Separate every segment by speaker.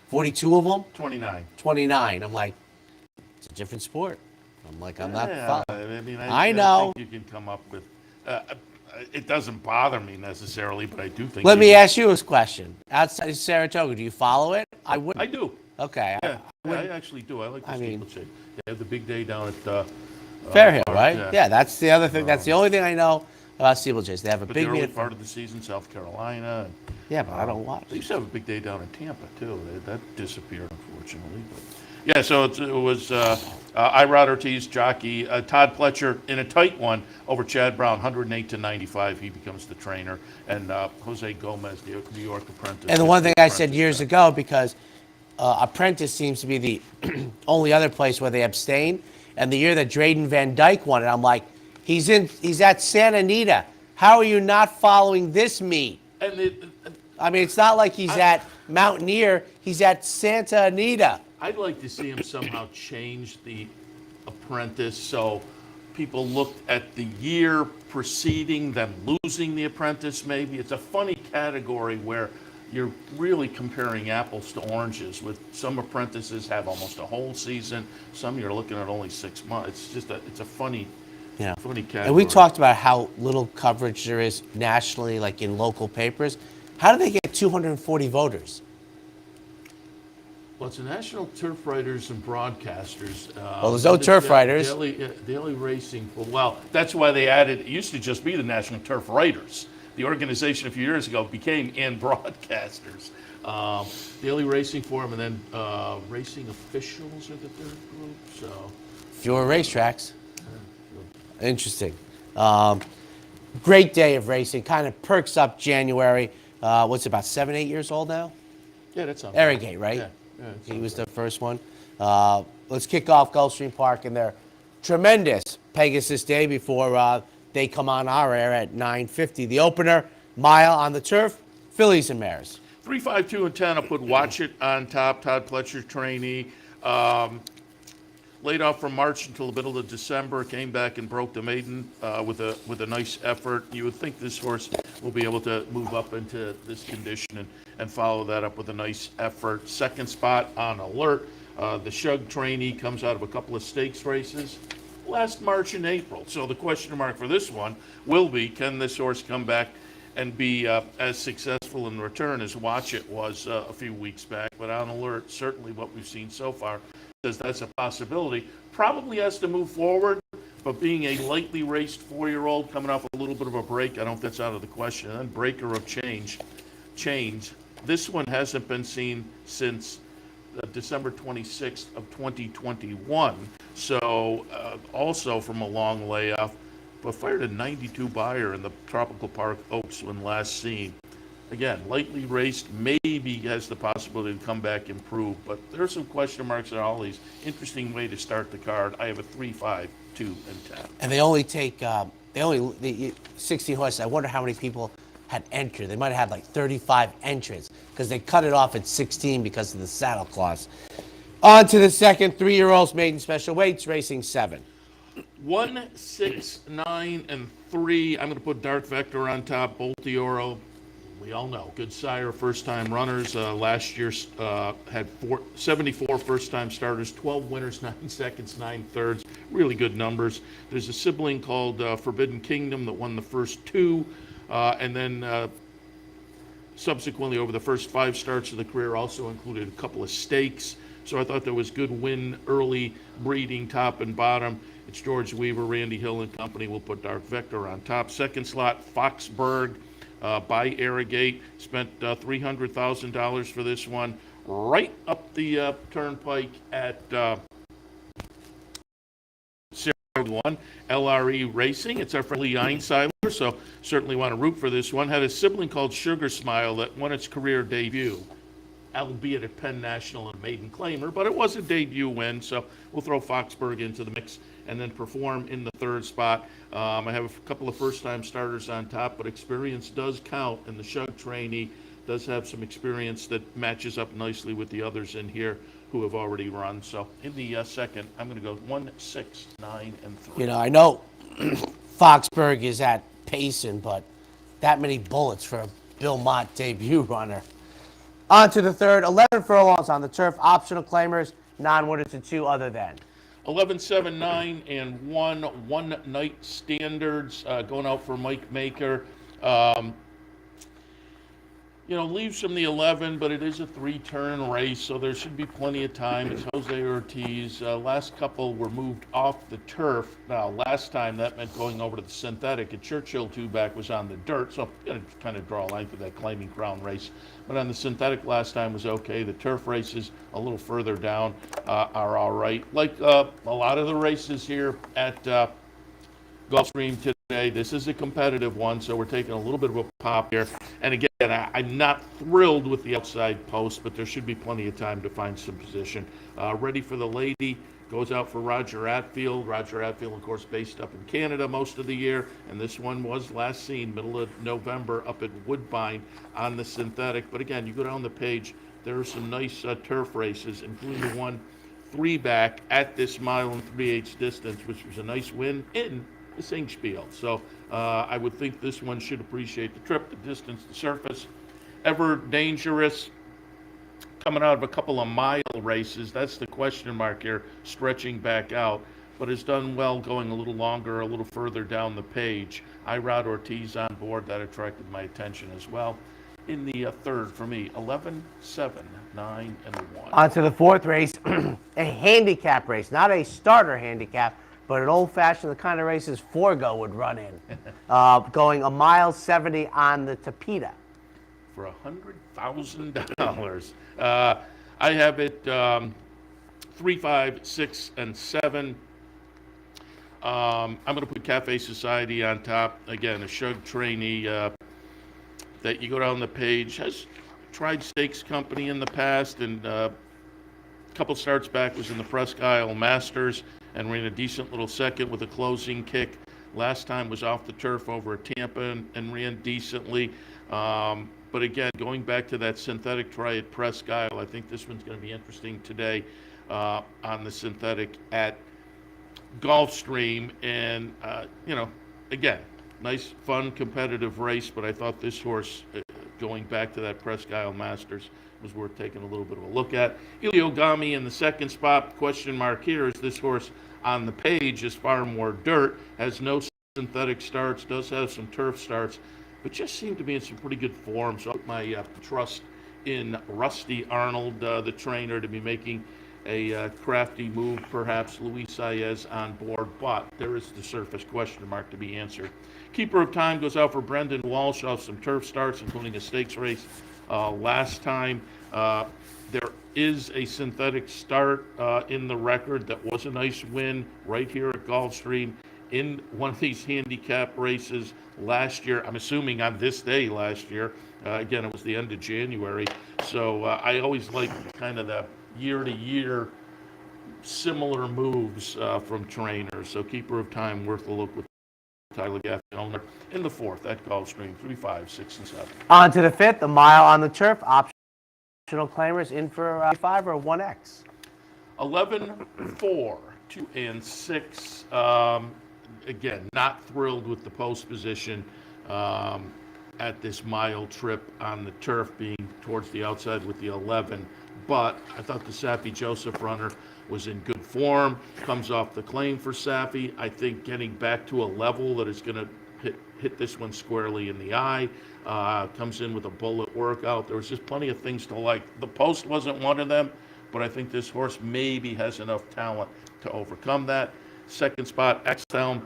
Speaker 1: 42 of them?
Speaker 2: 29.
Speaker 1: 29. I'm like, it's a different sport. I'm like, I'm not
Speaker 2: Yeah,
Speaker 1: following.
Speaker 2: I mean,
Speaker 1: I know.
Speaker 2: think you can come up with. It doesn't bother me necessarily, but I do think.
Speaker 1: Let me ask you this question. Outside of Saratoga, do you follow it? I would.
Speaker 2: I do.
Speaker 1: Okay.
Speaker 2: Yeah, I actually do. I like the steeplechase. They have the big day down at
Speaker 1: Fairhill,
Speaker 2: Park,
Speaker 1: right? Yeah, that's the other thing. That's the only thing I know about steeplechase. They have a
Speaker 2: but
Speaker 1: big
Speaker 2: the early
Speaker 1: meet.
Speaker 2: part of the season, South Carolina.
Speaker 1: Yeah, but I don't watch.
Speaker 2: They used to have a big day down in Tampa too. That disappeared, unfortunately. But yeah, so it was Irod Ortiz, jockey, Todd Pletcher in a tight one over Chad Brown, 108-95. He becomes the trainer, and Jose Gomez, the New York apprentice.
Speaker 1: And the one thing I said years ago, because Apprentice seems to be the only other place where they abstain. And the year that Drayden Van Dyke won it, I'm like, he's at Santa Anita. How are you not following this meet? I mean, it's not like he's at Mountaineer. He's at Santa Anita.
Speaker 2: I'd like to see him somehow change the apprentice so people looked at the year preceding them losing the apprentice maybe. It's a funny category where you're really comparing apples to oranges. With some apprentices have almost a whole season. Some you're looking at only 6 months. It's a funny category.
Speaker 1: And we talked about how little coverage there is nationally, like in local papers. How do they get 240 voters?
Speaker 2: Well, it's the National Turf Writers and Broadcasters.
Speaker 1: Well, there's no turf writers.
Speaker 2: Daily Racing. Well, that's why they added. It used to just be the National Turf Writers. The organization a few years ago became and Broadcasters. Daily Racing Forum, and then Racing Officials are the third group. So
Speaker 1: fewer racetracks. Interesting. Great day of racing. Kind of perks up January. What's it, about 7, 8 years old now?
Speaker 2: Yeah, that's on.
Speaker 1: Arrogate, right?
Speaker 2: Yeah,
Speaker 1: he was the first one. Let's kick off Gulfstream Park in their tremendous Pegasus Day before they come on our air at 9:50. The opener, mile on the turf, Fillies and Mares.
Speaker 2: 3, 5, 2, and 10. I'll put Watch It on top. Todd Pletcher, trainee. Laid off from March until the middle of December. Came back and broke the maiden with a nice effort. You would think this horse will be able to move up into this condition and follow that up with a nice effort. Second spot on Alert. The Shug trainee comes out of a couple of stakes races last March and April. So the question mark for this one will be, can this horse come back and be as successful in return as Watch It was a few weeks back? But on Alert, certainly what we've seen so far says that's a possibility. Probably has to move forward, but being a lightly raced 4-year-old coming off a little bit of a break, I don't think that's out of the question. And then Breaker of Change. This one hasn't been seen since December 26th of 2021. So also from a long layoff, but fired a 92 buyer in the Tropical Park Oaks when last seen. Again, lightly raced, maybe has the possibility to come back improved, but there are some question marks on all these. Interesting way to start the card. I have a 3, 5, 2, and 10.
Speaker 1: And they only take, the 16 horses. I wonder how many people had entered. They might have had like 35 entrants because they cut it off at 16 because of the saddle clause. On to the second, 3-year-olds maiden special weights, racing 7.
Speaker 2: 1, 6, 9, and 3. I'm going to put Dark Vector on top. Boltioro, we all know, good sire, first-time runners. Last year had 74 first-time starters, 12 winners, 9 seconds, 9 thirds. Really good numbers. There's a sibling called Forbidden Kingdom that won the first 2, and then subsequently over the first 5 starts of the career also included a couple of stakes. So I thought there was good win early breeding top and bottom. It's George Weaver, Randy Hill and company. We'll put Dark Vector on top. Second slot, Foxburg. By Arrogate, spent $300,000 for this one, right up the turnpike at one LRE Racing. It's our friendly Einsiler, so certainly want to root for this one. Had a sibling called Sugar Smile that won its career debut, albeit at Penn National and Maiden Claimer, but it was a debut win, so we'll throw Foxburg into the mix and then Perform in the third spot. I have a couple of first-time starters on top, but experience does count, and the Shug trainee does have some experience that matches up nicely with the others in here who have already run. So in the second, I'm going to go 1, 6, 9, and 3.
Speaker 1: You know, I know Foxburg is at Payson, but that many bullets for a Bill Mott debut runner. On to the third, 11 furlongs on the turf, optional claimers, non-winners to 2 other than.
Speaker 2: 11, 7, 9, and 1, one-night standards going out for Mike Maker. Um, leaves from the 11, but it is a 3-turn race, so there should be plenty of time. It's Jose Ortiz. Last couple were moved off the turf. Now, last time that meant going over to the synthetic. At Churchill, 2-back was on the dirt, so I'm going to kind of draw a line for that Claiming Crown race. But on the synthetic last time was okay. The turf races a little further down are all right. Like a lot of the races here at Gulfstream today, this is a competitive one, so we're taking a little bit of a pop here. And again, I'm not thrilled with the outside post, but there should be plenty of time to find some position. Ready for the lady, goes out for Roger Atfield. Roger Atfield, of course, based up in Canada most of the year, and this one was last seen middle of November up at Woodbine on the synthetic. But again, you go down the page, there are some nice turf races, including the one 3-back at this 1 3/8 distance, which was a nice win in the Singspiel. So I would think this one should appreciate the trip, the distance, the surface. Ever Dangerous, coming out of a couple of mile races. That's the question mark here, stretching back out, but has done well going a little longer, a little further down the page. Irod Ortiz on board, that attracted my attention as well. In the third for me, 11, 7, 9, and 1.
Speaker 1: On to the fourth race, a handicap race, not a starter handicap, but an old-fashioned, the kind of races Forgo would run in. Going 1.70 miles on the Tapeta.
Speaker 2: For $100,000. I have it 3, 5, 6, and 7. I'm going to put Cafe Society on top. Again, a Shug trainee that you go down the page, has tried Stakes Company in the past, and a couple starts back was in the Presque Isle Masters and ran a decent little second with a closing kick. Last time was off the turf over at Tampa and ran decently. But again, going back to that synthetic try at Presque Isle, I think this one's going to be interesting today on the synthetic at Gulfstream. And, again, nice, fun, competitive race, but I thought this horse, going back to that Presque Isle Masters, was worth taking a little bit of a look at. Iliogami in the second spot. Question mark here is this horse on the page is far more dirt, has no synthetic starts, does have some turf starts, but just seemed to be in some pretty good form. So I put my trust in Rusty Arnold, the trainer, to be making a crafty move, perhaps Luis Saez on board, but there is the surface question mark to be answered. Keeper of Time goes out for Brendan Walsh off some turf starts, including a stakes race last time. There is a synthetic start in the record that was a nice win right here at Gulfstream in one of these handicap races last year. I'm assuming on this day last year. Again, it was the end of January. So I always like kind of the year-to-year similar moves from trainers. So Keeper of Time, worth a look with Tyler Gaffney owner in the fourth at Gulfstream, 3, 5, 6, and 7.
Speaker 1: On to the fifth, a mile on the turf, optional claimers in for 5 or 1X.
Speaker 2: 11, 4, 2, and 6. Again, not thrilled with the post position at this mile trip on the turf, being towards the outside with the 11. But I thought the Saffie Joseph runner was in good form, comes off the claim for Saffie. I think getting back to a level that is going to hit this one squarely in the eye, comes in with a bullet workout. There was just plenty of things to like. The post wasn't one of them, but I think this horse maybe has enough talent to overcome that. Second spot, X-Helm.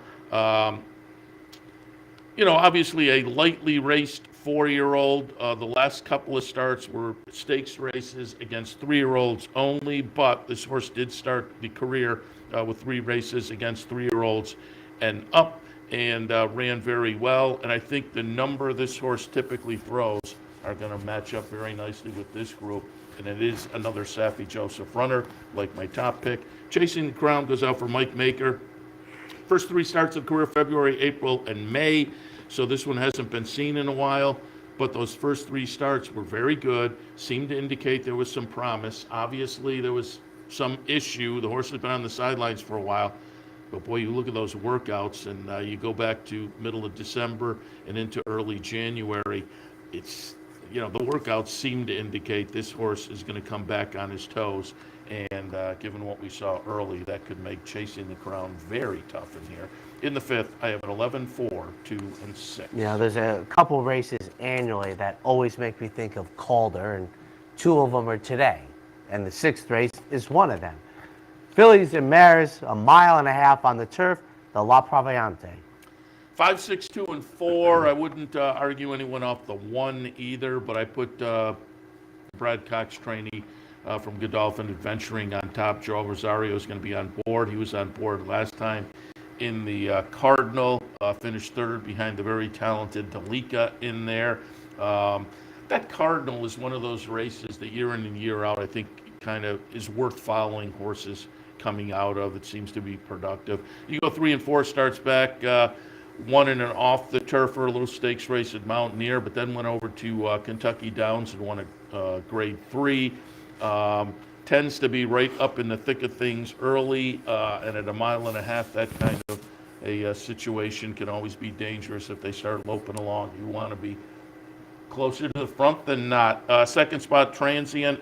Speaker 2: Obviously a lightly raced 4-year-old. The last couple of starts were stakes races against 3-year-olds only, but this horse did start the career with 3 races against 3-year-olds and up, and ran very well. And I think the number this horse typically throws are going to match up very nicely with this group. And it is another Saffie Joseph runner, like my top pick. Chasing the Crown goes out for Mike Maker. First 3 starts of career, February, April, and May. So this one hasn't been seen in a while, but those first 3 starts were very good, seemed to indicate there was some promise. Obviously, there was some issue. The horse has been on the sidelines for a while, but boy, you look at those workouts, and you go back to middle of December and into early January, it's the workouts seem to indicate this horse is going to come back on his toes. And given what we saw early, that could make chasing the crown very tough in here. In the fifth, I have an 11, 4, 2, and 6.
Speaker 1: There's a couple races annually that always make me think of Calder, and two of them are today. And the sixth race is one of them. Fillies and Mares, 1.5 miles on the turf, the La Proviante.
Speaker 2: 5, 6, 2, and 4. I wouldn't argue anyone off the 1 either, but I put Brad Cox trainee from Godolphin Adventuring on top. Joel Rosario is going to be on board. He was on board last time in the Cardinal, finished third behind the very talented Delica in there. That Cardinal is one of those races that year in and year out, I think kind of is worth following horses coming out of. It seems to be productive. You go 3 and 4 starts back, won in an off the turf or a little stakes race at Mountaineer, but then went over to Kentucky Downs and won a grade 3. Tends to be right up in the thick of things early, and at 1.5 miles, that kind of a situation can always be dangerous if they start loping along. You want to be closer to the front than not. Second spot, Transient.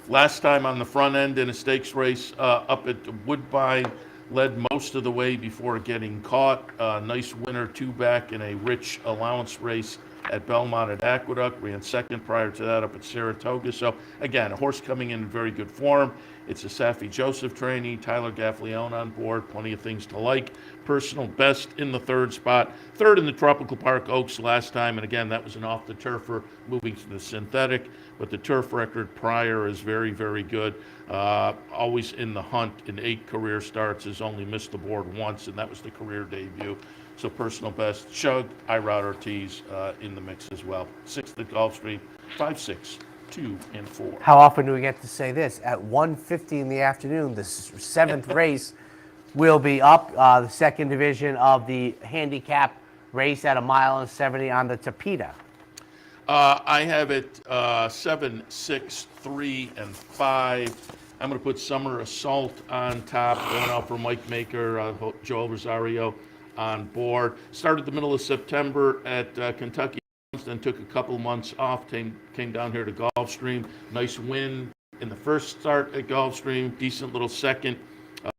Speaker 2: Last time on the front end in a stakes race up at Woodbine, led most of the way before getting caught. Nice winner, 2 back in a rich allowance race at Belmont at Aqueduct. Ran second prior to that up at Saratoga. So again, a horse coming in very good form. It's a Safi Joseph trainee, Tyler Gaffleone on board, plenty of things to like. Personal best in the third spot. Third in the Tropical Park Oaks last time, and again, that was an off the turfer moving to the synthetic, but the turf record prior is very, very good. Always in the hunt in 8 career starts, has only missed the board once, and that was the career debut. So personal best, Chug, Irod Ortiz in the mix as well. 6th at Gulfstream, 5, 6, 2, and 4.
Speaker 1: How often do we get to say this? At 1:50 in the afternoon, the 7th race will be up. The second division of the handicap race at 1.70 miles on the Tapeta.
Speaker 2: I have it 7, 6, 3, and 5. I'm going to put Summer Assault on top, going out for Mike Maker, Joel Rosario on board. Started the middle of September at Kentucky, then took a couple months off, came down here to Gulfstream. Nice win in the first start at Gulfstream, decent little second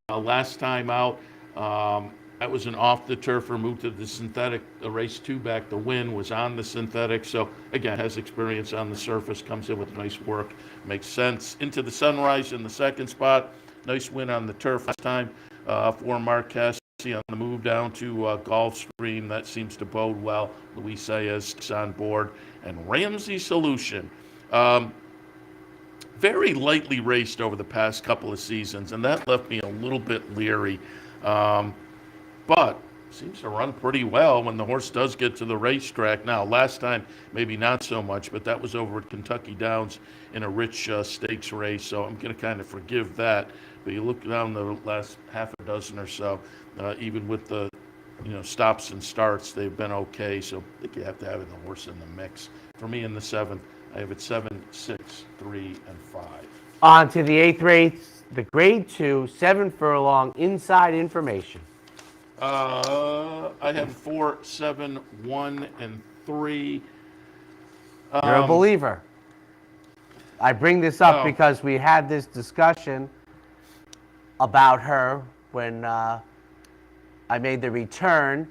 Speaker 2: last time out. That was an off the turfer, moved to the synthetic, the race 2 back. The win was on the synthetic. So again, has experience on the surface, comes in with nice work, makes sense. Into the Sunrise in the second spot. Nice win on the turf last time for Marquez. On the move down to Gulfstream, that seems to bode well. Luis Saez is on board. And Ramsey Solution. Very lightly raced over the past couple of seasons, and that left me a little bit leery. But seems to run pretty well when the horse does get to the racetrack. Now, last time, maybe not so much, but that was over at Kentucky Downs in a rich stakes race, so I'm going to kind of forgive that. But you look down the last half a dozen or so, even with the stops and starts, they've been okay. So I think you have to have the horse in the mix. For me in the 7th, I have it 7, 6, 3, and 5.
Speaker 1: On to the 8th race, the grade 2, 7 furlong inside information.
Speaker 2: I have 4, 7, 1, and 3.
Speaker 1: You're a believer. I bring this up because we had this discussion about her when I made the return,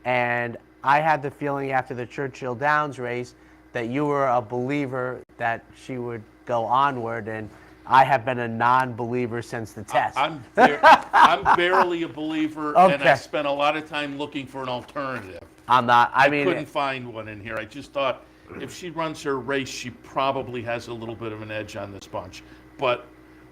Speaker 1: and I had the feeling after the Churchill Downs race that you were a believer that she would go onward, and I have been a non-believer since the test.
Speaker 2: I'm barely a believer,
Speaker 1: Okay.
Speaker 2: and I spent a lot of time looking for an alternative.
Speaker 1: I'm not. I
Speaker 2: couldn't find one in here. I just thought if she runs her race, she probably has a little bit of an edge on this bunch. But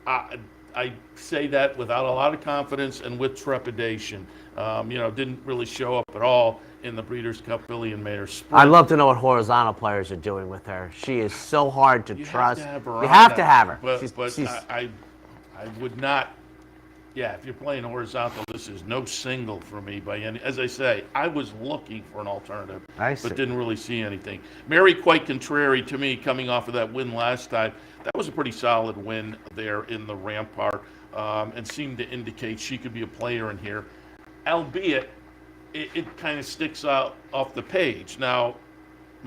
Speaker 2: I say that without a lot of confidence and with trepidation. Didn't really show up at all in the Breeders' Cup Filly and Mayor Sprint.
Speaker 1: I'd love to know what horizontal players are doing with her. She is so hard to trust.
Speaker 2: Have to have her
Speaker 1: you have to have her.
Speaker 2: But I would not. Yeah, if you're playing horizontal, this is no single for me by any. As I say, I was looking for an alternative, but didn't really see anything. Mary Quite Contrary to me, coming off of that win last time, that was a pretty solid win there in the Rampart, and seemed to indicate she could be a player in here, albeit it kind of sticks out off the page. Now,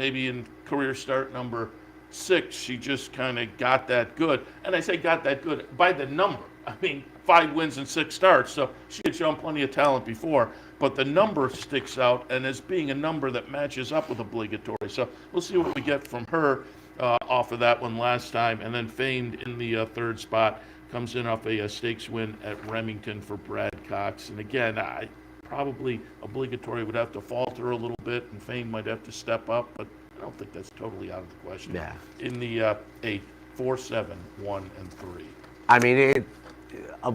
Speaker 2: maybe in career start number 6, she just kind of got that good. And I say got that good by the number. I mean, 5 wins and 6 starts, so she had shown plenty of talent before. But the number sticks out, and as being a number that matches up with obligatory. So we'll see what we get from her off of that one last time. And then Famed in the 3rd spot comes in off a stakes win at Remington for Brad Cox. And again, I probably obligatory would have to falter a little bit, and Famed might have to step up, but I don't think that's totally out of the question.
Speaker 1: Yeah.
Speaker 2: In the 8, 4, 7, 1, and 3.
Speaker 1: I mean,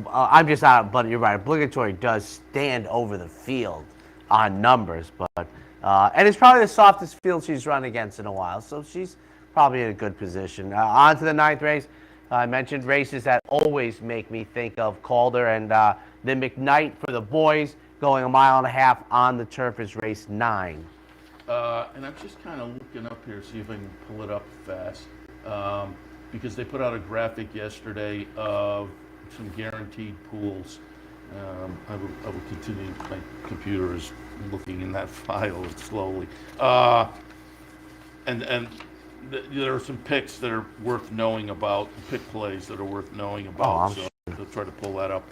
Speaker 1: I'm just out, but you're right. Obligatory does stand over the field on numbers, but and it's probably the softest field she's run against in a while, so she's probably in a good position. On to the 9th race. I mentioned races that always make me think of Calder, and the McKnight for the boys going 1.5 miles on the turf is race 9.
Speaker 2: And I'm just kind of looking up here, see if I can pull it up fast, because they put out a graphic yesterday of some guaranteed pools. I will continue. My computer is looking in that file slowly. And there are some picks that are worth knowing about, pick plays that are worth knowing about. So I'll try to pull that up.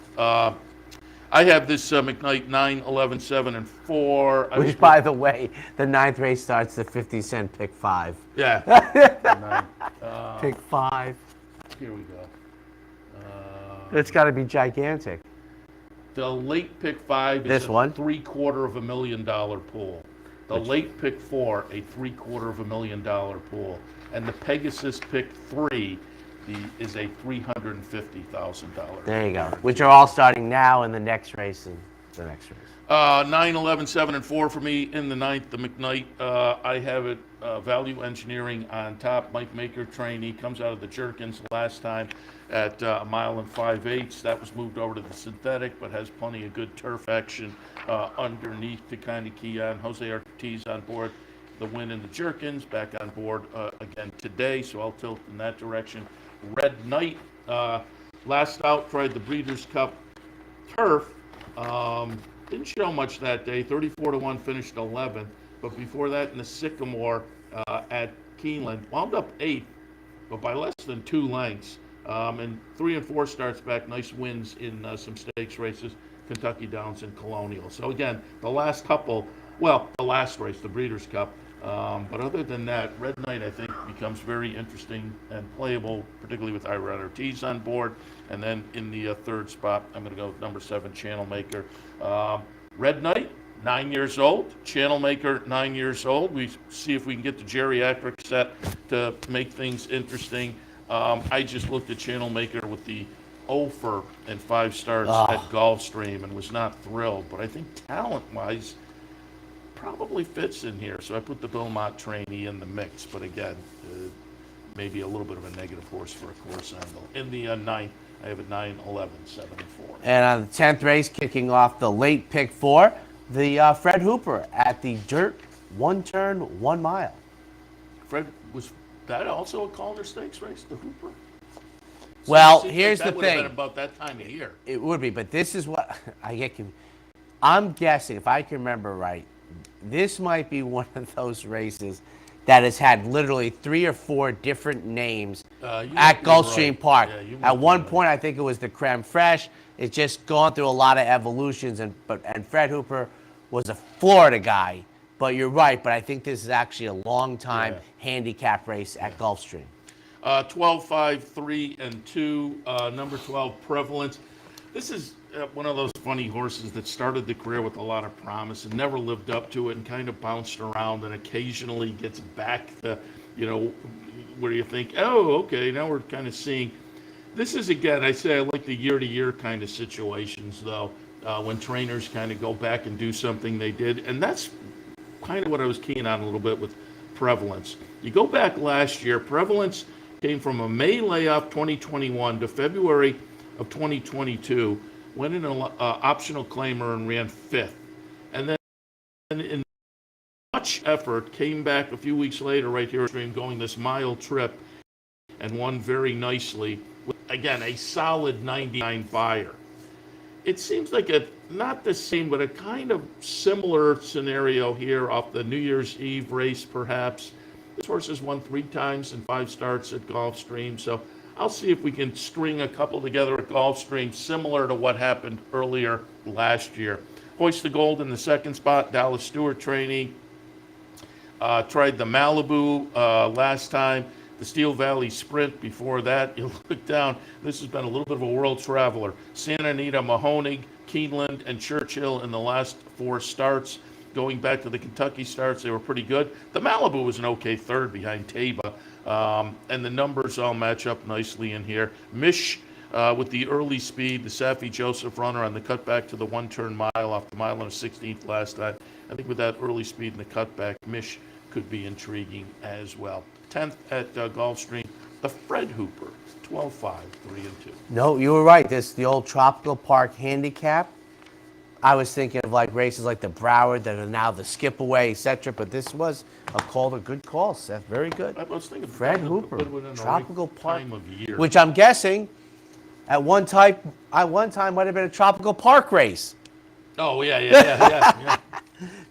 Speaker 2: I have this McKnight 9, 11, 7, and 4.
Speaker 1: Which, by the way, the 9th race starts the 50-cent pick 5.
Speaker 2: Yeah.
Speaker 1: Pick 5.
Speaker 2: Here we go.
Speaker 1: It's got to be gigantic.
Speaker 2: The late pick 5 is
Speaker 1: This one?
Speaker 2: $750,000 pool. The late pick 4, a $750,000 pool. And the Pegasus pick 3 is a $350,000.
Speaker 1: There you go. Which are all starting now in the next race and the next race.
Speaker 2: 9, 11, 7, and 4 for me in the 9th, the McKnight. I have it value engineering on top. Mike Maker trainee comes out of the Jerkins last time at 1 mile and 5/8. That was moved over to the synthetic, but has plenty of good turf action underneath to kind of key on. Jose Ortiz on board the win in the Jerkins, back on board again today, so I'll tilt in that direction. Red Knight, last out, tried the Breeders' Cup turf. Didn't show much that day. 34-1 finished 11th, but before that in the Sycamore at Keeneland, wound up 8th, but by less than 2 lengths. And 3 and 4 starts back, nice wins in some stakes races, Kentucky Downs and Colonial. So again, the last couple, well, the last race, the Breeders' Cup. But other than that, Red Knight, I think, becomes very interesting and playable, particularly with Ira Ortiz on board. And then in the 3rd spot, I'm going to go number 7, Channel Maker. Red Knight, 9 years old. Channel Maker, 9 years old. We see if we can get the geriatric set to make things interesting. I just looked at Channel Maker with the 0 and 5 starts at Gulfstream and was not thrilled. But I think talent-wise, probably fits in here. So I put the Beaumont trainee in the mix. But again, maybe a little bit of a negative horse for a course angle. In the 9th, I have a 9, 11, 7, and 4.
Speaker 1: And on the 10th race, kicking off the late pick 4, the Fred Hooper at the dirt 1 turn, 1 mile.
Speaker 2: Fred, was that also a Calder Stakes race, the Hooper?
Speaker 1: Well,
Speaker 2: So
Speaker 1: here's
Speaker 2: that
Speaker 1: the
Speaker 2: would have
Speaker 1: thing.
Speaker 2: been about that time of year.
Speaker 1: It would be, but this is what I get confused. I'm guessing, if I can remember right, this might be one of those races that has had literally 3 or 4 different names at Gulfstream Park.
Speaker 2: Yeah,
Speaker 1: at one point, I think it was the Creme Fraiche. It's just gone through a lot of evolutions, and Fred Hooper was a Florida guy. But you're right, but I think this is actually a long-time handicap race at Gulfstream.
Speaker 2: 12, 5, 3, and 2. Number 12, Prevalence. This is one of those funny horses that started the career with a lot of promise and never lived up to it and kind of bounced around and occasionally gets back to, where you think, oh, okay, now we're kind of seeing. This is, again, I say I like the year-to-year kind of situations, though, when trainers kind of go back and do something they did. And that's kind of what I was keying on a little bit with Prevalence. You go back last year, Prevalence came from a May layoff 2021 to February of 2022, went in an optional claimer and ran 5th. And then in much effort, came back a few weeks later right here at Stream, going this mile trip and won very nicely with, again, a solid 99 buyer. It seems like not the same, but a kind of similar scenario here off the New Year's Eve race, perhaps. This horse has won 3 times in 5 starts at Gulfstream, so I'll see if we can string a couple together at Gulfstream, similar to what happened earlier last year. Hoist the Gold in the 2nd spot, Dallas Stewart trainee. Tried the Malibu last time, the Steel Valley Sprint before that. You look down, this has been a little bit of a world traveler. Santa Anita, Mahoning, Keeneland, and Churchill in the last 4 starts. Going back to the Kentucky starts, they were pretty good. The Malibu was an okay 3rd behind Taba, and the numbers all match up nicely in here. Mish with the early speed, the Safi Joseph runner on the cutback to the 1-turn mile off the mile and a 16th last time. I think with that early speed in the cutback, Mish could be intriguing as well. 10th at Gulfstream, the Fred Hooper, 12-5, 3-2.
Speaker 1: No, you were right. This is the old Tropical Park Handicap. I was thinking of like races like the Broward that are now the Skip Away, etc. But this was a good call, Seth. Very good.
Speaker 2: I was thinking
Speaker 1: Fred Hooper, Tropical Park,
Speaker 2: time of year.
Speaker 1: which I'm guessing at one time might have been a Tropical Park race.
Speaker 2: Oh yeah.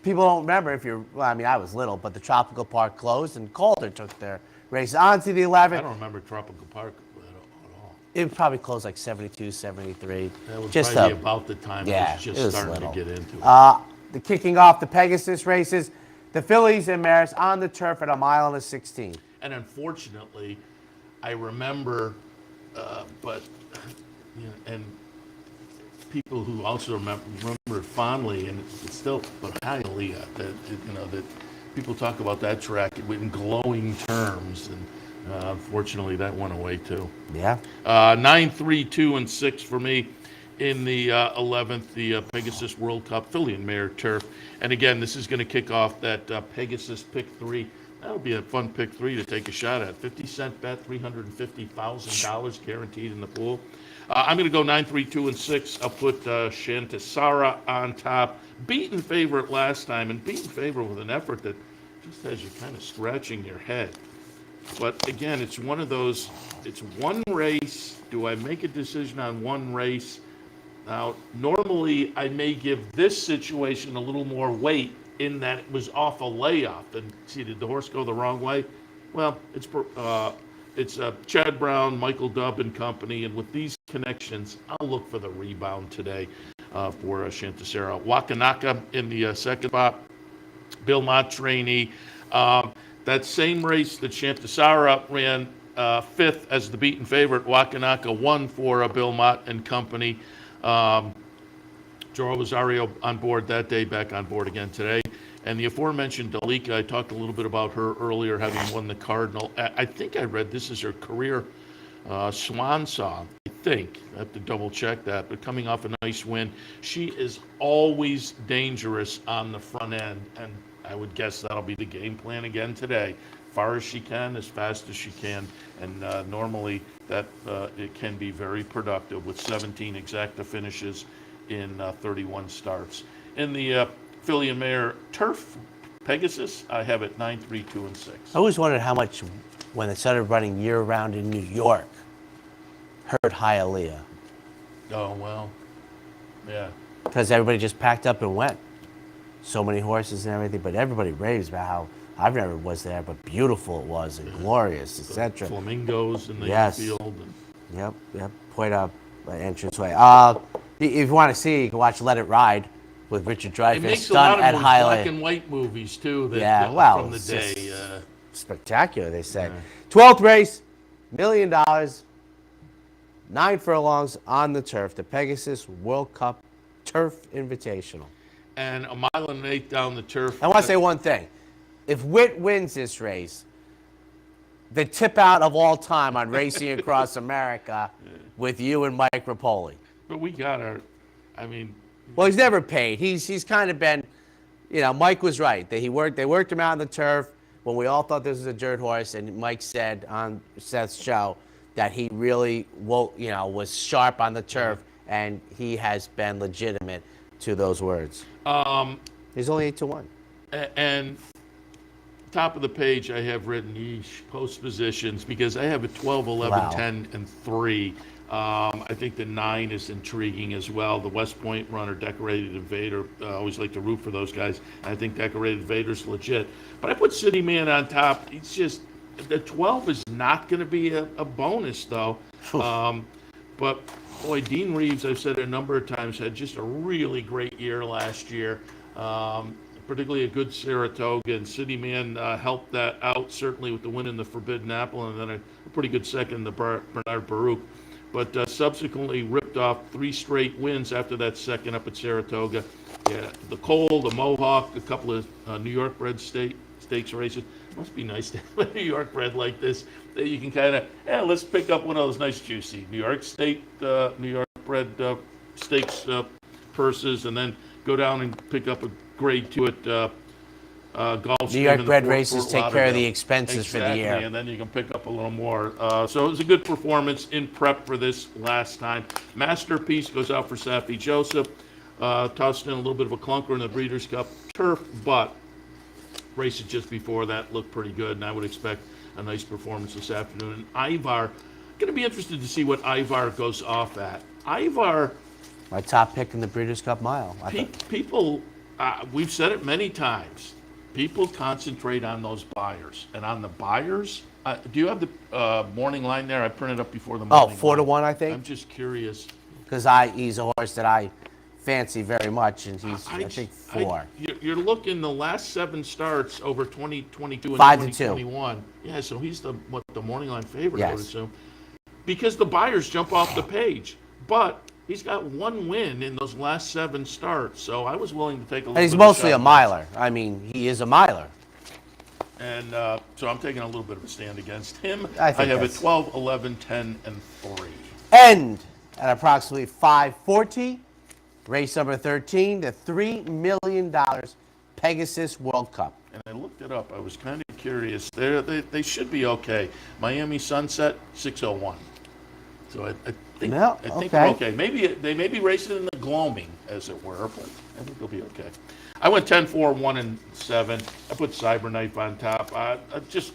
Speaker 1: People don't remember well, I mean, I was little, but the Tropical Park closed and Calder took their races. On to the 11th.
Speaker 2: I don't remember Tropical Park at all.
Speaker 1: It probably closed like 72, 73.
Speaker 2: That was
Speaker 1: Just
Speaker 2: probably about the time
Speaker 1: yeah,
Speaker 2: I was just
Speaker 1: it was
Speaker 2: starting
Speaker 1: little.
Speaker 2: to get into it.
Speaker 1: The kicking off the Pegasus races, the fillies and mares on the turf at 1 mile and a 16.
Speaker 2: And unfortunately, I remember, but you know, and people who also remember it fondly, and it's still, but Hialeah, that people talk about that track in glowing terms, and unfortunately that went away too.
Speaker 1: Yeah.
Speaker 2: 9, 3, 2, and 6 for me in the 11th, the Pegasus World Cup filly and mare turf. And again, this is going to kick off that Pegasus pick 3. That'll be a fun pick 3 to take a shot at. 50-cent bet, $350,000 guaranteed in the pool. I'm going to go 9, 3, 2, and 6. I'll put Shantasara on top. Beaten favorite last time, and beaten favorite with an effort that just has you kind of scratching your head. But again, it's one of those, it's one race. Do I make a decision on one race? Now, normally I may give this situation a little more weight in that it was off a layoff. And see, did the horse go the wrong way? Well, it's Chad Brown, Michael Dubb and company, and with these connections, I'll look for the rebound today for Shantasara. Wakanaka in the 2nd spot, Bill Mott trainee. That same race that Shantasara ran 5th as the beaten favorite, Wakanaka won for Bill Mott and company. Joel Rosario on board that day, back on board again today. And the aforementioned Dalika, I talked a little bit about her earlier, having won the Cardinal. I think I read this is her career swan song. I think. I have to double check that. But coming off a nice win, she is always dangerous on the front end. And I would guess that'll be the game plan again today. Far as she can, as fast as she can. And normally that it can be very productive with 17 exacta finishes in 31 starts. In the filly and mare turf Pegasus, I have it 9, 3, 2, and 6.
Speaker 1: I always wondered how much, when it started running year-round in New York, hurt Hialeah.
Speaker 2: Oh, well, yeah.
Speaker 1: Because everybody just packed up and went. So many horses and everything, but everybody raves about how, I've never was there, but beautiful it was and glorious, etc.
Speaker 2: Flamingos in the
Speaker 1: Yes.
Speaker 2: infield. And
Speaker 1: Yep. Point up entranceway. If you want to see, you can watch Let It Ride with Richard
Speaker 2: it
Speaker 1: Dreyfuss.
Speaker 2: makes a lot
Speaker 1: Done
Speaker 2: of
Speaker 1: at
Speaker 2: those black
Speaker 1: Hialeah.
Speaker 2: and white movies, too, that,
Speaker 1: Yeah, well,
Speaker 2: from the
Speaker 1: it's
Speaker 2: day.
Speaker 1: just spectacular, they say. 12th race, $1 million, 9 furlongs on the turf, the Pegasus World Cup Turf Invitational.
Speaker 2: And a mile and 1/8 down the turf.
Speaker 1: I want to say one thing. If Witt wins this race, the tip out of all time on Racing Across America with you and Mike Rapoli.
Speaker 2: But we got our, I mean.
Speaker 1: Well, he's never paid. He's kind of been, Mike was right. They worked him out on the turf when we all thought this was a dirt horse, and Mike said on Seth's show that he really was sharp on the turf, and he has been legitimate to those words. He's only 8-1.
Speaker 2: And top of the page, I have written post positions because I have a 12, 11,
Speaker 1: Wow.
Speaker 2: 10, and 3. I think the 9 is intriguing as well. The West Point runner, Decorated Invader, always like to root for those guys. I think Decorated Invader's legit. But I put City Man on top. It's just, the 12 is not going to be a bonus, though. But, boy, Dean Reeves, I've said it a number of times, had just a really great year last year. Particularly a good Saratoga, and City Man helped that out, certainly with the win in the Forbidden Apple, and then a pretty good second, the Bernard Baruch. But subsequently ripped off 3 straight wins after that second up at Saratoga. Yeah, the Cole, the Mohawk, a couple of New York bred stakes races. It must be nice to have a New York bred like this, that you can kind of, let's pick up one of those nice juicy New York bred stakes purses, and then go down and pick up a grade 2 at Gulfstream.
Speaker 1: New York bred races take care of the expenses for the year.
Speaker 2: And then you can pick up a little more. So it was a good performance in prep for this last time. Masterpiece goes out for Safi Joseph. Tossed in a little bit of a clunker in the Breeders' Cup Turf, but races just before that looked pretty good, and I would expect a nice performance this afternoon. And Ivar, going to be interested to see what Ivar goes off at. Ivar,
Speaker 1: my top pick in the Breeders' Cup Mile.
Speaker 2: People, we've said it many times, people concentrate on those buyers. And on the buyers, do you have the morning line there? I printed up before the morning
Speaker 1: 4-1, I think.
Speaker 2: I'm just curious.
Speaker 1: Because he's a horse that I fancy very much, and he's, I think, 4.
Speaker 2: You're looking the last 7 starts over 2022 and
Speaker 1: 5 and 2.
Speaker 2: 2021. Yeah, so he's the morning line favorite,
Speaker 1: yes.
Speaker 2: I would assume. Because the buyers jump off the page. But he's got 1 win in those last 7 starts, so I was willing to take a little bit.
Speaker 1: He's mostly a miler. I mean, he is a miler.
Speaker 2: And so I'm taking a little bit of a stand against him.
Speaker 1: I
Speaker 2: have a 12, 11, 10, and 3.
Speaker 1: And at approximately 5:40, race number 13, the $3 million Pegasus World Cup.
Speaker 2: And I looked it up. I was kind of curious. They should be okay. Miami Sunset, 601. So I think they're okay. Maybe they may be racing in the gloaming, as it were, but I think they'll be okay. I went 10, 4, 1, and 7. I put Cyberknife on top. I'm just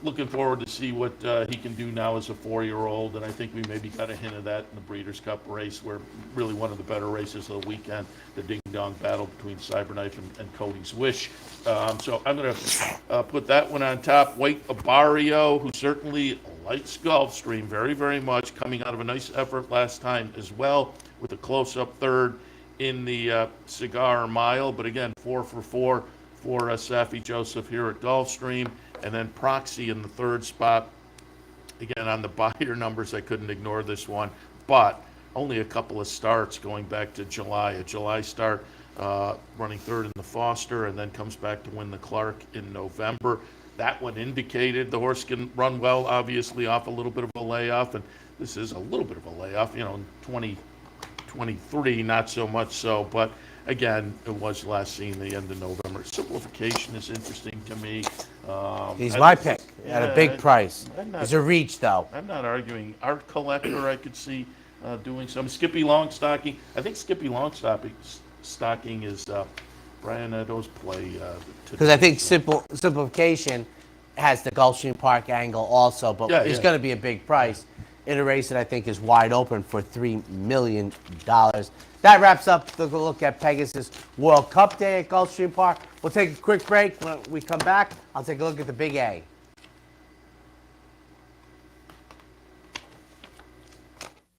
Speaker 2: looking forward to see what he can do now as a 4-year-old, and I think we maybe got a hint of that in the Breeders' Cup race, where really one of the better races of the weekend, the ding-dong battle between Cyberknife and Cody's Wish. So I'm going to put that one on top. White Barrio, who certainly likes Gulfstream very, very much, coming out of a nice effort last time as well, with a close-up third in the Cigar Mile. But again, 4 for 4 for Safi Joseph here at Gulfstream. And then Proxy in the 3rd spot. Again, on the buyer numbers, I couldn't ignore this one. But only a couple of starts going back to July. A July start, running 3rd in the Foster, and then comes back to win the Clark in November. That one indicated the horse can run well, obviously off a little bit of a layoff. And this is a little bit of a layoff, in 2023, not so much so. But again, it was last seen the end of November. Simplification is interesting to me.
Speaker 1: He's my pick at a big price. He's a reach, though.
Speaker 2: I'm not arguing. Art Collector, I could see doing some. Skippy Longstocking. I think Skippy Longstocking is Brian Edo's play.
Speaker 1: Because I think Simplification has the Gulfstream Park angle also, but it's going to be a big price in a race that I think is wide open for $3 million. That wraps up the look at Pegasus World Cup Day at Gulfstream Park. We'll take a quick break. When we come back, I'll take a look at the Big A.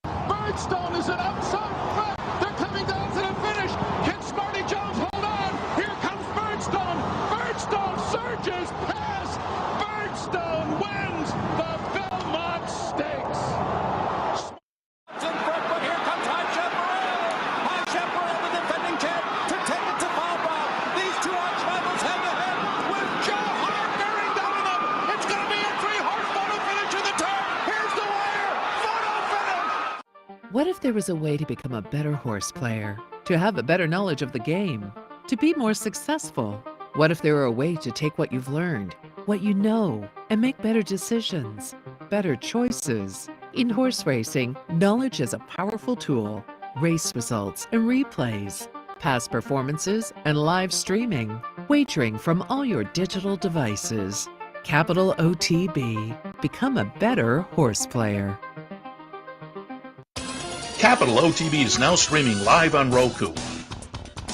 Speaker 3: Birdstone is an outside threat. They're coming down to the finish. Can Smarty Jones hold on? Here comes Birdstone. Birdstone surges past. Birdstone wins the Belmont Stakes. In front, but here comes High Chaparral. High Chaparral, the defending champ, to take it to Falbrough. These two arch rivals head to head with Joe Hart bearing down on them. It's going to be a 3-horse photo finish in the turn. Here's the wire. Photo finish.
Speaker 4: What if there was a way to become a better horse player, to have a better knowledge of the game, to be more successful? What if there were a way to take what you've learned, what you know, and make better decisions, better choices? In horse racing, knowledge is a powerful tool. Race results and replays, past performances and live streaming, Wagering from all your digital devices. Capital OTB. Become a better horse player.
Speaker 5: Capital OTB is now streaming live on Roku.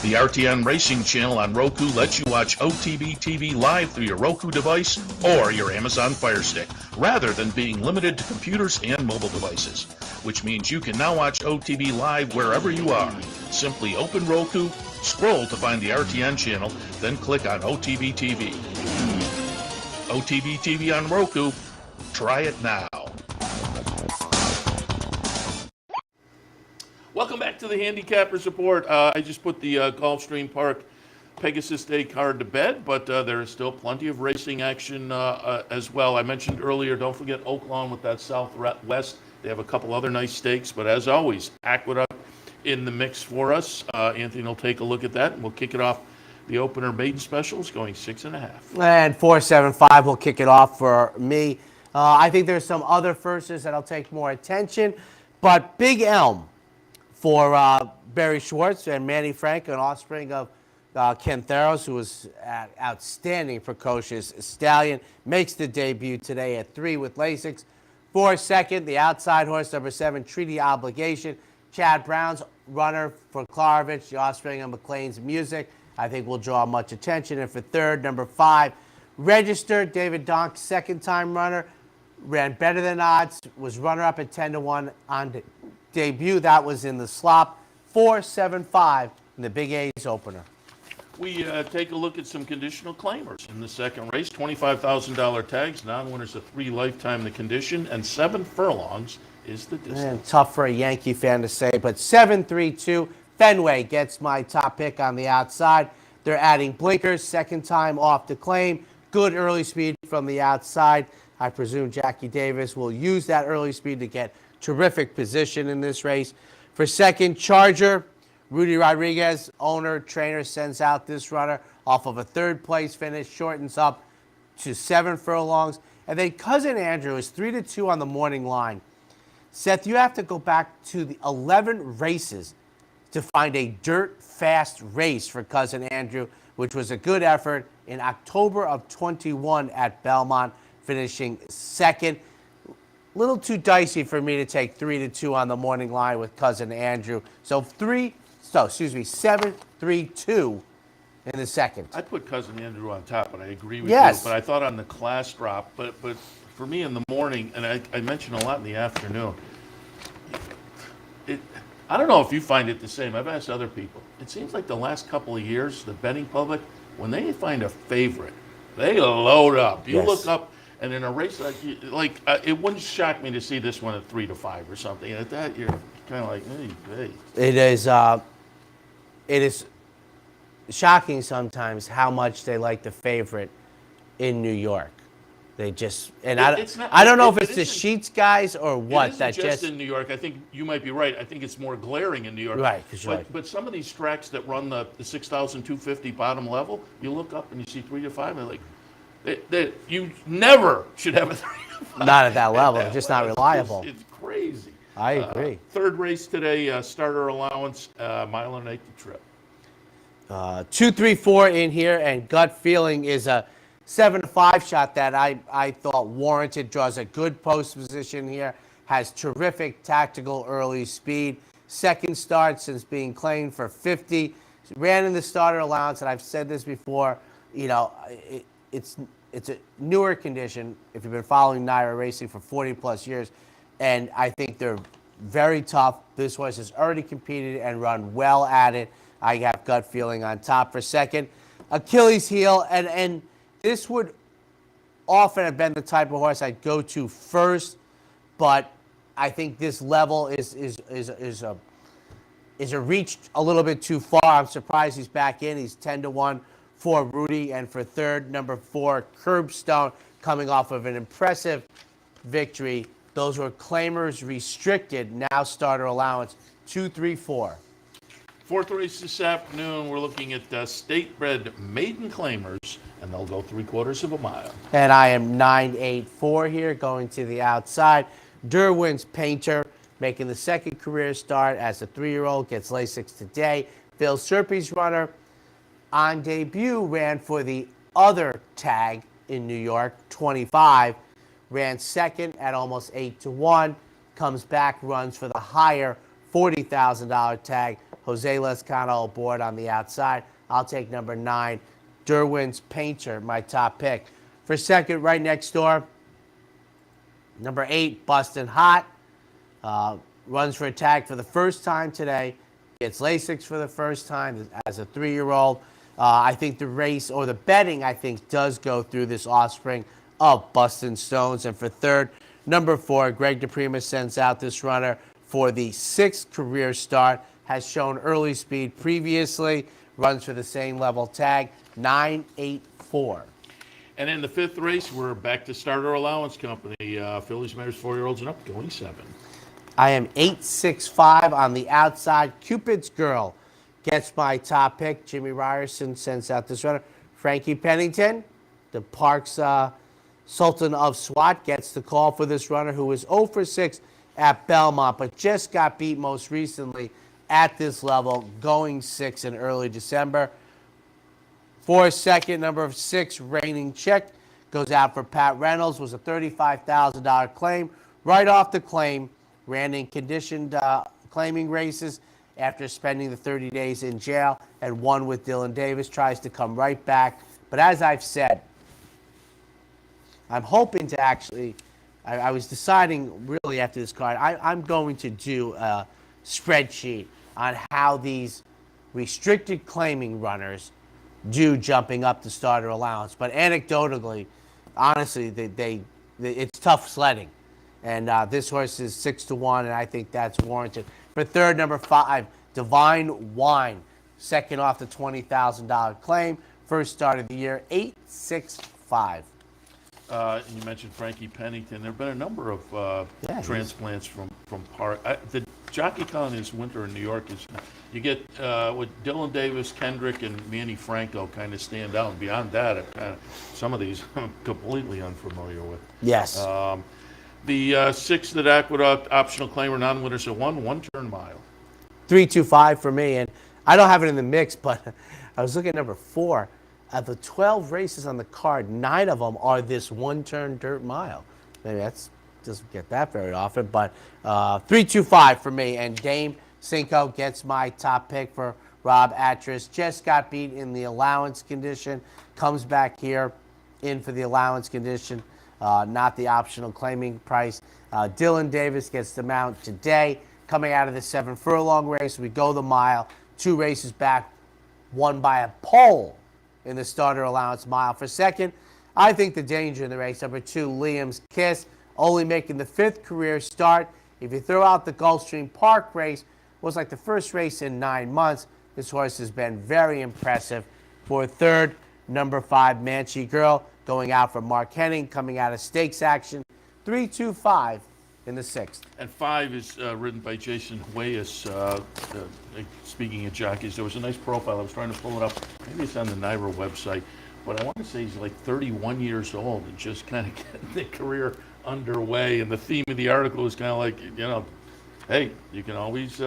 Speaker 5: The RTN Racing channel on Roku lets you watch OTB TV live through your Roku device or your Amazon Fire Stick, rather than being limited to computers and mobile devices, which means you can now watch OTB live wherever you are. Simply open Roku, scroll to find the RTN channel, then click on OTB TV. OTB TV on Roku. Try it now.
Speaker 2: Welcome back to the Handicapper's Report. I just put the Gulfstream Park Pegasus Day card to bed, but there is still plenty of racing action as well. I mentioned earlier, don't forget Oaklawn with that Southwest. They have a couple other nice stakes, but as always, Aqueduct in the mix for us. Anthony will take a look at that, and we'll kick it off. The opener maiden specials going 6.5.
Speaker 1: And 4.75 will kick it off for me. I think there's some other firsts that'll take more attention, but Big Elm for Barry Schwartz and Manny Frank, an offspring of Ken Theros, who was an outstanding precocious stallion, makes the debut today at 3 with Lasix. For second, the outside horse, number 7, Treaty Obligation. Chad Brown's runner for Klarovich, the offspring of McLean's Music, I think will draw much attention. And for third, number 5, Registered, David Donk's second-time runner, ran better than odds, was runner-up at 10-1 on debut. That was in the slop. 4.75 in the Big A's opener.
Speaker 2: We take a look at some conditional claimers in the second race. $25,000 tags, non-winners of 3 lifetime the condition, and 7 furlongs is the distance.
Speaker 1: And tough for a Yankee fan to say, but 7.32. Fenway gets my top pick on the outside. They're adding blinkers, second time off the claim. Good early speed from the outside. I presume Jackie Davis will use that early speed to get terrific position in this race. For second, Charger, Rudy Rodriguez, owner, trainer, sends out this runner off of a third-place finish, shortens up to 7 furlongs. And then Cousin Andrew is 3-2 on the morning line. Seth, you have to go back to the 11 races to find a dirt-fast race for Cousin Andrew, which was a good effort in October of 21 at Belmont, finishing second. Little too dicey for me to take 3-2 on the morning line with Cousin Andrew. So 7.32 in the second.
Speaker 2: I put Cousin Andrew on top, and I agree with
Speaker 1: Yes.
Speaker 2: you. But I thought on the class drop, but for me in the morning, and I mentioned a lot in the afternoon, I don't know if you find it the same. I've asked other people. It seems like the last couple of years, the betting public, when they find a favorite, they load up. You
Speaker 1: Yes.
Speaker 2: look up, and in a race it wouldn't shock me to see this one at 3-5 or something. And at that, you're kind of like, hey.
Speaker 1: It is shocking sometimes how much they like the favorite in New York. They just, and I don't know if it's the Sheets guys or what.
Speaker 2: It
Speaker 1: that
Speaker 2: isn't just in New York. I think you might be right. I think it's more glaring in New York.
Speaker 1: Right, 'cause you're right.
Speaker 2: But some of these tracks that run the 6,250 bottom level, you look up and you see 3-5, and you never should have a 3-5.
Speaker 1: Not at that level. They're just not
Speaker 2: level.
Speaker 1: reliable.
Speaker 2: It's crazy.
Speaker 1: I agree.
Speaker 2: Third race today, starter allowance, mile and 1/8 the trip.
Speaker 1: 2, 3, 4 in here, and gut feeling is a 7-5 shot that I thought warranted. Draws a good post position here. Has terrific tactical early speed. Second start since being claimed for 50. Ran in the starter allowance, and I've said this before. You know, it's a newer condition. If you've been following Naira racing for 40+ years, and I think they're very tough. This horse has already competed and run well at it. I have gut feeling on top for second. Achilles heel, and this would often have been the type of horse I'd go to first, but I think this level is a reach a little bit too far. I'm surprised he's back in. He's 10-1 for Rudy, and for third, number 4, Curbstone, coming off of an impressive victory. Those were claimers restricted, now starter allowance, 2, 3, 4.
Speaker 2: Fourth race this afternoon, we're looking at state-bred maiden claimers, and they'll go 3/4 of a mile.
Speaker 1: And I am 9-8-4 here, going to the outside. Derwin's Painter, making the second career start as a 3-year-old, gets Lasix today. Phil Serpi's runner, on debut, ran for the other tag in New York, 25, ran second at almost 8-1, comes back, runs for the higher $40,000 tag. Jose Lezcano aboard on the outside. I'll take number 9, Derwin's Painter, my top pick. For second, right next door, number 8, Bustin' Hot. Runs for a tag for the first time today. Gets Lasix for the first time as a 3-year-old. I think the race, or the betting, I think, does go through this offspring of Bustin' Stones. And for third, number 4, Greg DePrima sends out this runner for the 6th career start. Has shown early speed previously. Runs for the same level tag, 984.
Speaker 2: And in the 5th race, we're back to Starter Allowance Company. Fillies, Mares, 4-year-olds and up, going 7.
Speaker 1: I am 865 on the outside. Cupid's Girl gets my top pick. Jimmy Ryerson sends out this runner. Frankie Pennington, the Park's Sultan of SWAT, gets the call for this runner, who was 0 for 6 at Belmont, but just got beat most recently at this level, going 6 in early December. For second, number 6, Reigning Chick, goes out for Pat Reynolds, was a $35,000 claim. Right off the claim, ran in conditioned claiming races after spending the 30 days in jail, and won with Dylan Davis. Tries to come right back. But as I've said, I'm hoping to actually, I was deciding really after this card, I'm going to do a spreadsheet on how these restricted claiming runners do jumping up the starter allowance. But anecdotally, honestly, it's tough sledding. And this horse is 6-1, and I think that's warranted. For third, number 5, Divine Wine, second off the $20,000 claim. First start of the year, 865.
Speaker 2: You mentioned Frankie Pennington. There have been a number of transplants from Park. The Jockey Con this winter in New York is, you get with Dylan Davis, Kendrick, and Manny Franco kind of stand out. And beyond that, some of these I'm completely unfamiliar with.
Speaker 1: Yes.
Speaker 2: The 6th at Aqueduct, optional claimer, non-winners at 1 turn mile.
Speaker 1: 325 for me, and I don't have it in the mix, but I was looking at number 4. Of the 12 races on the card, 9 of them are this 1-turn dirt mile. Maybe that's doesn't get that very often, but 325 for me, and Dame Cinco gets my top pick for Rob Atras. Just got beat in the allowance condition, comes back here in for the allowance condition. Not the optional claiming price. Dylan Davis gets the mount today. Coming out of the 7 furlong race, we go the mile. 2 races back, won by a pole in the starter allowance mile. For second, I think the danger in the race, number 2, Liam's Kiss, only making the 5th career start. If you throw out the Gulfstream Park race, was like the first race in 9 months. This horse has been very impressive. For third, number 5, Manchi Girl, going out for Mark Henning, coming out of stakes action, 325 in the 6th.
Speaker 2: And 5 is ridden by Jason Hueyas. Speaking of jockeys, there was a nice profile. I was trying to pull it up. Maybe it's on the NYRA website. But I want to say he's like 31 years old and just kind of getting the career underway. And the theme of the article is kind of like, hey, you can always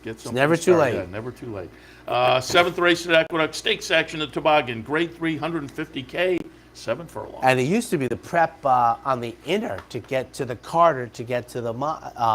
Speaker 2: get something.
Speaker 1: Never too late.
Speaker 2: Yeah, never too late. 7th race at Aqueduct, stakes action at Toboggan, grade 3, 150K, 7 furlong.
Speaker 1: And it used to be the prep on the inner to get to the Carter, to get to the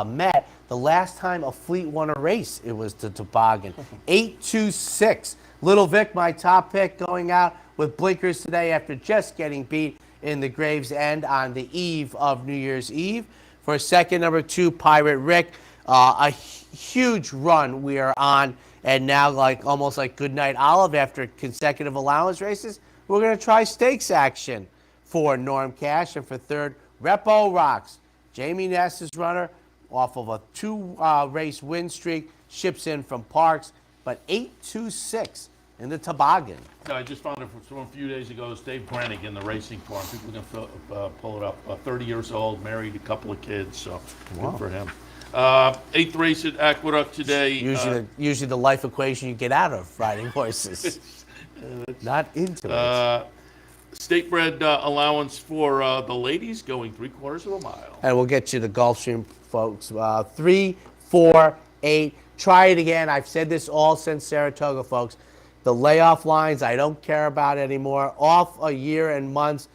Speaker 1: Met. The last time a fleet won a race, it was the Toboggan. 826. Little Vic, my top pick, going out with blinkers today after just getting beat in the Gravesend on the eve of New Year's Eve. For second, number 2, Pirate Rick. A huge run we are on, and now almost like Goodnight Olive after consecutive allowance races. We're going to try stakes action for Norm Cash. And for third, Repo Rocks. Jamie Ness's runner off of a 2-race win streak, ships in from Parks, but 826 in the Toboggan.
Speaker 2: I just found it from a few days ago. It's Dave Brannick in the racing form. People are going to pull it up. 30 years old, married, a couple of kids, so good for him. 8th race at Aqueduct today.
Speaker 1: Usually the life equation you get out of riding horses. Not into it.
Speaker 2: State bred allowance for the ladies, going 3/4 of a mile.
Speaker 1: And we'll get you the Gulfstream folks. 3, 4, 8. Try it again. I've said this all since Saratoga, folks. The layoff lines, I don't care about anymore. Off a year and months,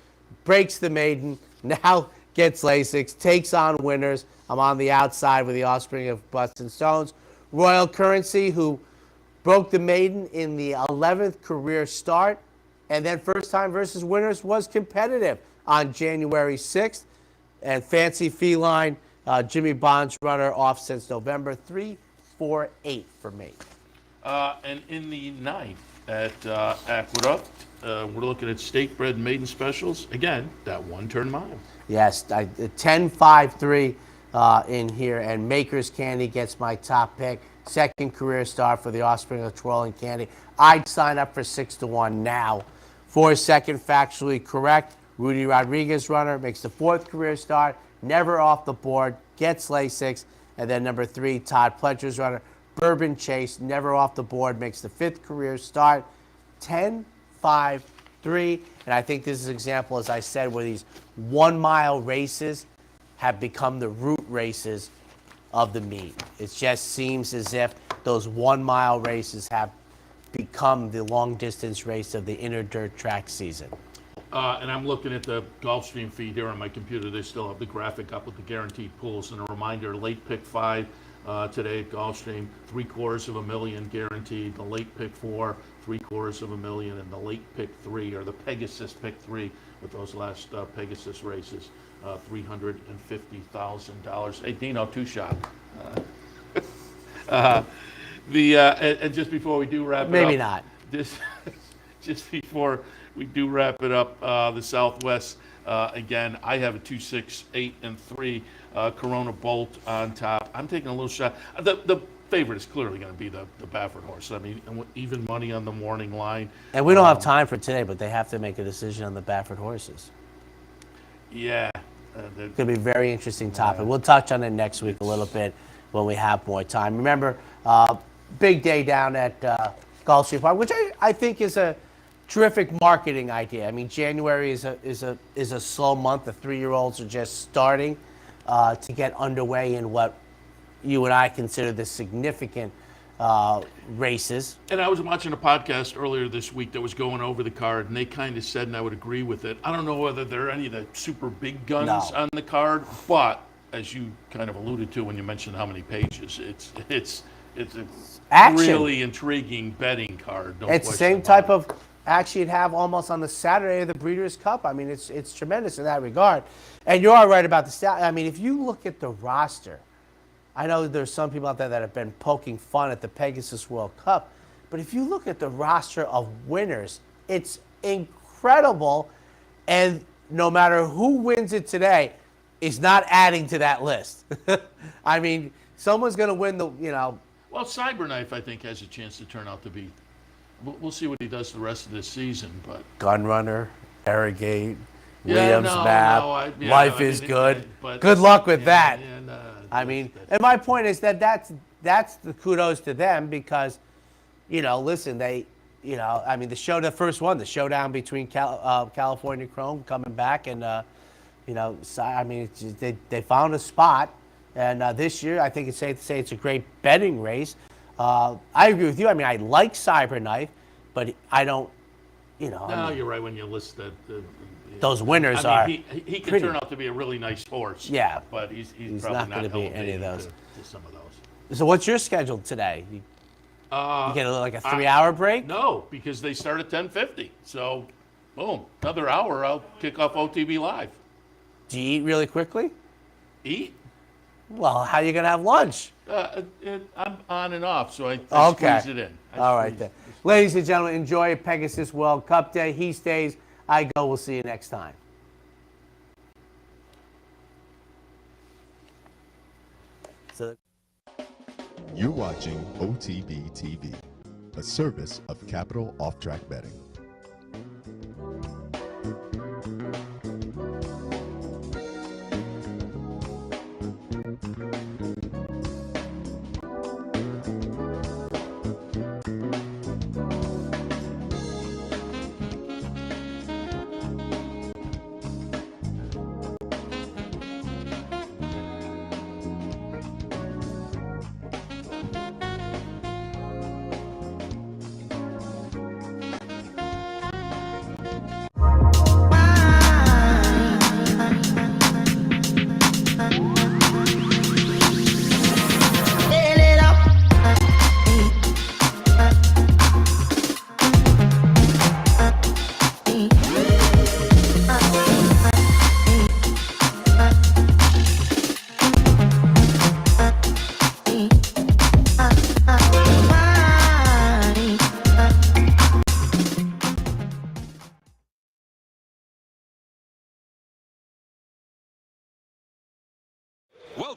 Speaker 1: breaks the maiden, now gets Lasix, takes on winners. I'm on the outside with the offspring of Bust and Stones. Royal Currency, who broke the maiden in the 11th career start, and then first time versus winners was competitive on January 6th. And Fancy Feline, Jimmy Bond's runner off since November, 3-4-8 for me.
Speaker 2: And in the ninth at Aqueduct, we're looking at state bred maiden specials. Again, that 1 turn mile.
Speaker 1: Yes, 10-5-3 in here, and Maker's Candy gets my top pick. Second career start for the offspring of Twirling Candy. I'd sign up for 6-1 now. For second, factually correct. Rudy Rodriguez runner makes the 4th career start, never off the board, gets Lasix. And then number 3, Todd Pletcher's runner, Bourbon Chase, never off the board, makes the 5th career start. 10-5-3. And I think this is an example, as I said, where these 1 mile races have become the route races of the meet. It just seems as if those 1 mile races have become the long distance race of the inner dirt track season.
Speaker 2: And I'm looking at the Gulfstream feed here on my computer. They still have the graphic up with the guaranteed pools. And a reminder, late pick 5 today at Gulfstream, $750,000 guaranteed. The late pick 4, $750,000, and the late pick 3, or the Pegasus pick 3, with those last Pegasus races, $350,000. Hey, Dino, 2-shot. And just before we do wrap it up.
Speaker 1: Maybe not.
Speaker 2: Just before we do wrap it up, the Southwest, again, I have a 2, 6, 8, and 3 Corona Bolt on top. I'm taking a little shot. The favorite is clearly going to be the Baffert horse. I mean, even money on the morning line.
Speaker 1: And we don't have time for today, but they have to make a decision on the Baffert horses.
Speaker 2: Yeah.
Speaker 1: It's going to be a very interesting topic. We'll touch on it next week a little bit when we have more time. Remember, big day down at Gulfstream Park, which I think is a terrific marketing idea. I mean, January is a slow month. The 3-year-olds are just starting to get underway in what you and I consider the significant races.
Speaker 2: And I was watching a podcast earlier this week that was going over the card, and they kind of said, and I would agree with it, I don't know whether there are any of the super big guns on the card, but as you kind of alluded to when you mentioned how many pages, it's a really intriguing betting card.
Speaker 1: It's the same type of action you'd have almost on the Saturday of the Breeders' Cup. I mean, it's tremendous in that regard. And you are right about the stat. I mean, if you look at the roster, I know there's some people out there that have been poking fun at the Pegasus World Cup, but if you look at the roster of winners, it's incredible. And no matter who wins it today, is not adding to that list. I mean, someone's going to win the,
Speaker 2: Well, Cyberknife, I think, has a chance to turn out to be. We'll see what he does the rest of this season, but
Speaker 1: Gunrunner, Arrogate,
Speaker 2: Yeah,
Speaker 1: Williams map, Life is Good. Good luck with that. I mean, and my point is that's the kudos to them because, listen, they, I mean, the showdown between California Chrome coming back and, I mean, they found a spot. And this year, I think it's safe to say it's a great betting race. I agree with you. I mean, I like Cyberknife, but I don't,
Speaker 2: No, you're right when you list
Speaker 1: those winners
Speaker 2: I
Speaker 1: are.
Speaker 2: mean, he could turn out to be a really nice horse.
Speaker 1: Yeah.
Speaker 2: But he's
Speaker 1: not
Speaker 2: probably
Speaker 1: going to be any of those.
Speaker 2: to some of those.
Speaker 1: So what's your schedule today? You get like a 3-hour break?
Speaker 2: No, because they start at 10:50. So, boom, another hour, I'll kick off OTB Live.
Speaker 1: Do you eat really quickly?
Speaker 2: Eat?
Speaker 1: Well, how are you going to have lunch?
Speaker 2: I'm on and off, so I
Speaker 1: Okay.
Speaker 2: squeeze it in.
Speaker 1: All right then. Ladies and gentlemen, enjoy Pegasus World Cup Day. He stays, I go. We'll see you next time.
Speaker 6: You're watching OTB TV, a service of Capital Off Track Betting.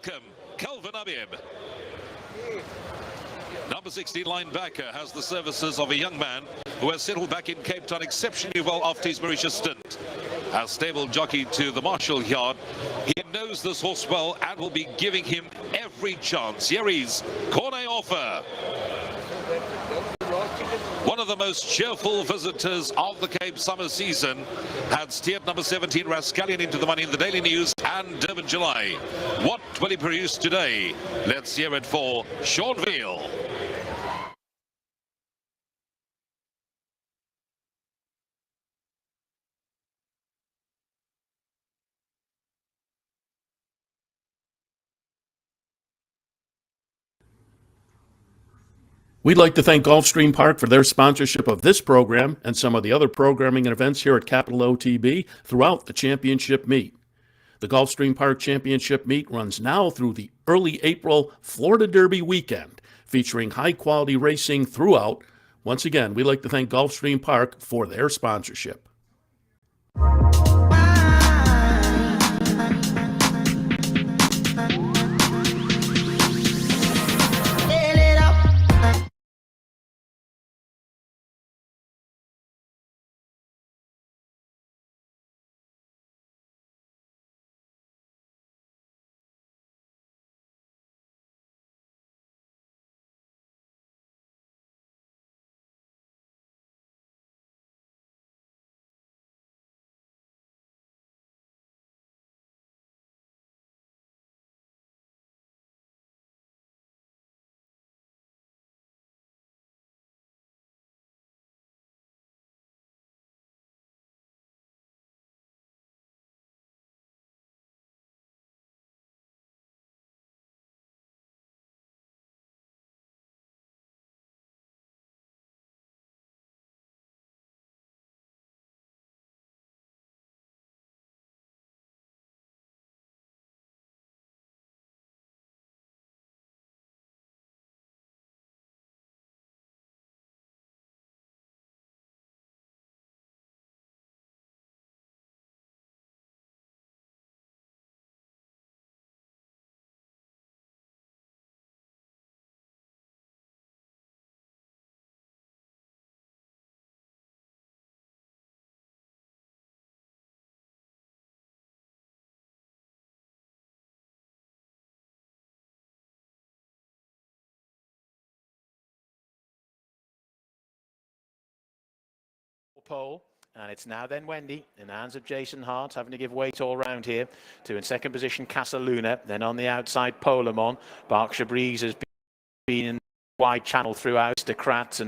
Speaker 7: welcome Kelvin Abib. Number 16 linebacker has the services of a young man who has settled back in Cape Town exceptionally well after his Mauritius stint. As stable jockey to the Marshall Yard, he knows this horse well and will be giving him every chance. Here is Cornet Offer. One of the most cheerful visitors of the Cape summer season had steered number 17 Rascallion into the money in the Daily News and Durban July. What will he produce today? Let's hear it for Sean Veal.
Speaker 5: We'd like to thank Gulfstream Park for their sponsorship of this program and some of the other programming and events here at Capital OTB throughout the championship meet. The Gulfstream Park Championship meet runs now through the early April Florida Derby weekend, featuring high-quality racing throughout. Once again, we'd like to thank Gulfstream Park for their sponsorship.
Speaker 8: Pole, and it's now then Wendy in the hands of Jason Hart, having to give weight all round here to in second position Casa Luna, then on the outside Polemon. Berkshire Breeze has been in wide channel throughout, De Kratz and